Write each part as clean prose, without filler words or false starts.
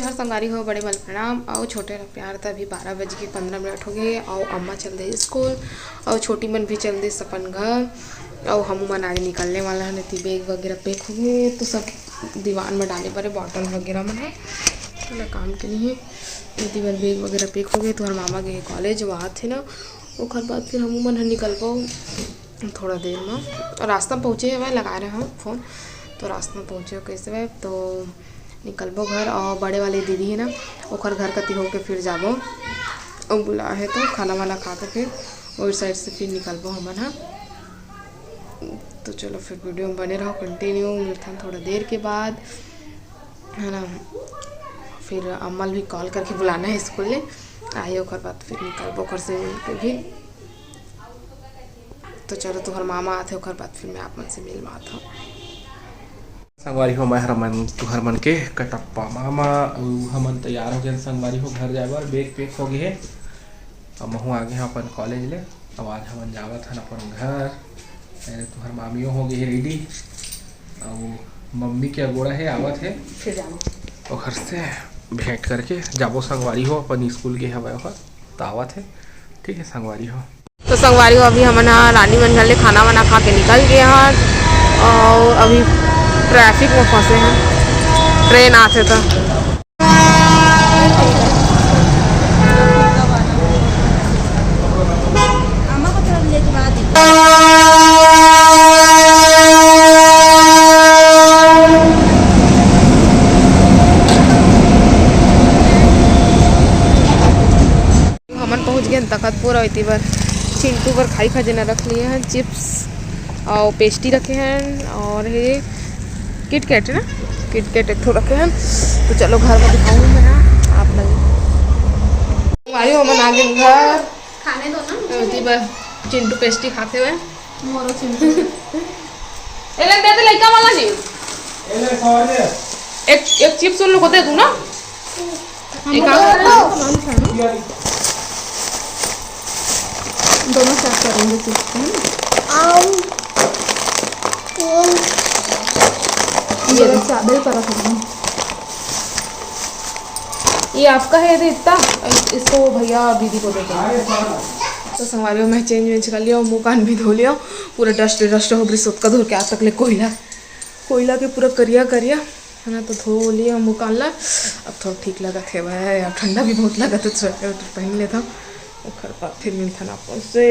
घर संगारी हो बड़े बल प्रणाम और छोटे प्यार था। अभी 12:15 हो गए और अम्मा चल रही स्कूल और छोटी मन भी चल रही अपन घर और हम मन आगे निकलने वाला है। नहीं बैग वगैरह पैक हो गए तो सब दीवान में डाले पड़े बॉटल वगैरह में ना काम के लिए। नहीं बार बैग वगैरह पैक हो गए तो हर मामा गए कॉलेज वहाँ थे ना। ओखर बाद फिर हम मन निकल पाओ थोड़ा देर में और रास्ता में पहुँचे हुए लगा रहे हैं फ़ोन तो रास्ते में पहुँचे हो कैसे भाई तो निकलबो घर। और बड़े वाले दीदी है ना ओखर घर कति हो के फिर जाबो और बुला है तो खाना वाना खा के फिर और साइड से फिर निकलबो हमन। हाँ तो चलो फिर वीडियो में बने रहो कंटिन्यू। मिलता है थोड़ा देर के बाद है ना। फिर अम्मल भी कॉल करके बुलाना है स्कूल ले आइए ओखर बाद फिर निकलबो घर से मिल के भी। तो चलो तुहर मामा आते ओखर बाद फिर मैं आप मन से मिल आता हूँ। संगवारी हो मैं हरमन तुहर मन के कटप्पा मामा हमन तैयार हो गए संगवारी हो घर जाए बर बैग पैक हो गए है। अब महू आगे हैं अपन कॉलेज ले। अब आज हमन जावत हन अपन घर। पहले तुहर मामियों हो गई रेडी और मम्मी के अगोड़ा है आवत है फिर जाओ और घर से भेंट करके जाबो संगवारी हो अपन स्कूल के हवा तो आवत है। ठीक है संगवारी हो तो संगवारी हो अभी हमन रानी मन घर ले खाना वाना खा के निकल गए हैं और अभी ट्रैफिक में फंसे हैं ट्रेन आते तो। हमन पहुंच गए तखतपुर और इतनी बार चिंटू पर खाई खजाना रख लिए हैं चिप्स और पेस्ट्री रखे हैं और ये किटकैट है ना किटकैट एक रखे हैं। तो चलो घर में दिखाऊंगी मैं आप लोग हमारी हमन आगे घर खाने दो ना इतनी बार चिंटू पेस्ट्री खाते हुए मोरो चिंटू दे दे लड़का वाला जी एक चिप्स उन लोग को दे दूँ ना दोनों साथ करेंगे चिप्स ये चावल पर रख ये आपका है इतना इसको भैया दीदी को देते हैं। तो संगवारी मैं चेंज वेंज कर लिया मुँह कान भी धो लिया पूरा डस्ट हो गई सोत का धो के आज तक ले कोयला के पूरा करिया है ना। तो धो लिया मुँह कान ला अब थोड़ा ठीक लगा थे भाई अब ठंडा भी बहुत लगा तो स्वेटर पहन लेता और घर पर फिर मिलता ना अपन से।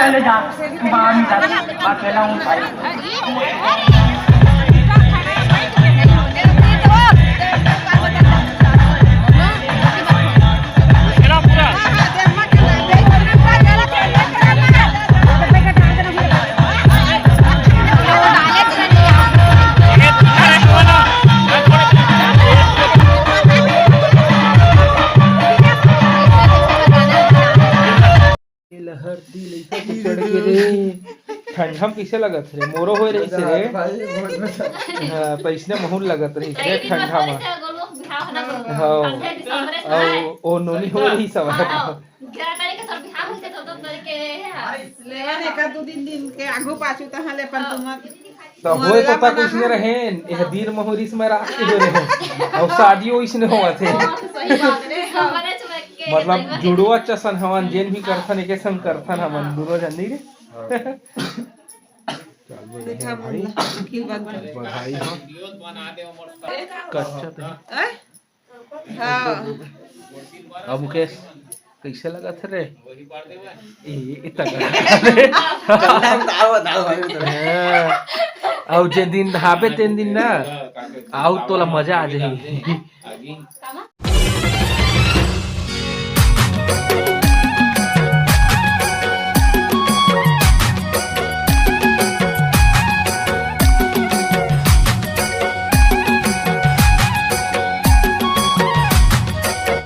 पहले जा बाहर निकल अकेला हूँ भाई लहर दी लइका के चढ़ के रे ठंडा में कैसे लगत रे मोरो होय रही से रे हां पैसने महूल लगत रही से ठंडा में हां ओ नोनी हो रही सब तो होय तो तक उसने रहे एह दीर महुरिस में रात के हो रहे और शादियों इसने हुआ थे मतलब जुड़वा चसन हवन जेन भी करथन एके संग करथन हमन दोनों जनी रे देखा भाई बधाई हो कच्चा हां अब मुकेश कैसे लगा थे रे ए इतना और जे दिन धाबे तेन दिन ना आउ तोला मजा आ जाई